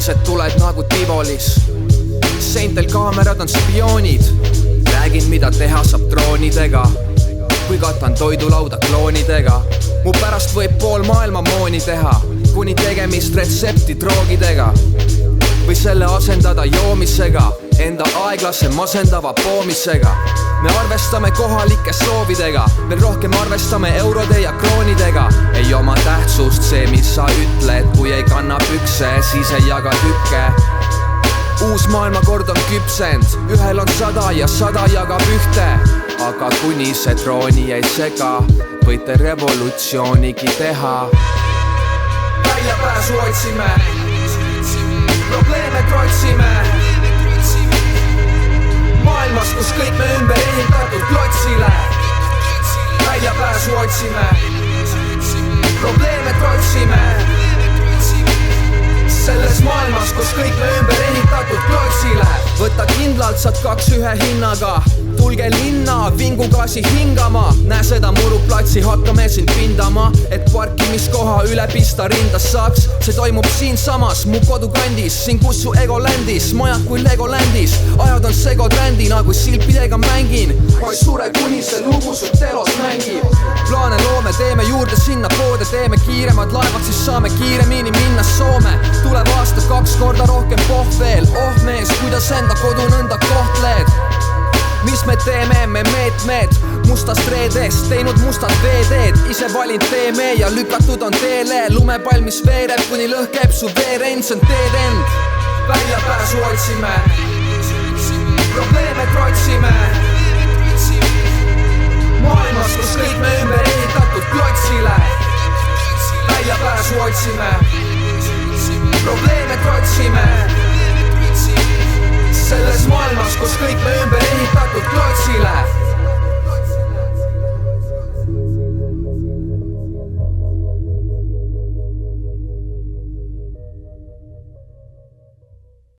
sinised tuled nagu Tivolis. Seintel kaamerad on spioonid. Räägin, mida teha saab droonidega, kui katan toidulauda kloonidega. Mu pärast võib pool maailma mooni teha, kuni tegemist retsepti droogidega. Või selle asendada joomisega, enda aeglase masendava poomisega. Me arvestame kohalike soovidega, veel rohkem arvestame eurode ja kroonidega. Ei oma tähtsust see, mis sa ütled, kui ei kanna pükse, siis ei jaga tükke. Uus maailmakord on küpsend, ühel on 100 ja 100 jagab ühte. Aga kuni see trooni ei sega, võite revolutsioonigi teha. Väljapääsu otsime, probleeme trotsime. Maailmas, kus kõik me ümber ehitatud klotsile. Väljapääsu otsime, probleeme trotsime. Selles maailmas, kus kõik me ümber ehitatud klotsile. Võta kindlalt, saad 2 ühe hinnaga. Tulge linna, vingugaasi hingama. Näe seda muruplatsi, hakkame sind pindama. Et parkimiskoha üle pista rindas saaks. See toimub siin samas, mu kodukandis. Siin kus su Egolandis, majad kui Legolandis. Ajad on segoträndina, kui silpidega mängin. Ma ei sure, kuni see lugu su telos mängib. Plaane loome, teeme juurde sinna poode. Teeme kiiremad laevad, siis saame kiiremini minna Soome. Tuleb aasta 2 korda rohkem pohveel. Oh mees, kuidas enda kodu nõnda kohtled. Mis me teeme, me meetmed mustast reedest, teinud mustad veeteed. Ise valinud teeme ja lükatud on teele. Lumepall, mis veereb, kuni lõhkeb su veerend. See on teed end. Väljapääsu otsime, probleeme trotsime. Maailmas, kus kõik me ümber ehitatud klotsile. Väljapääsu otsime,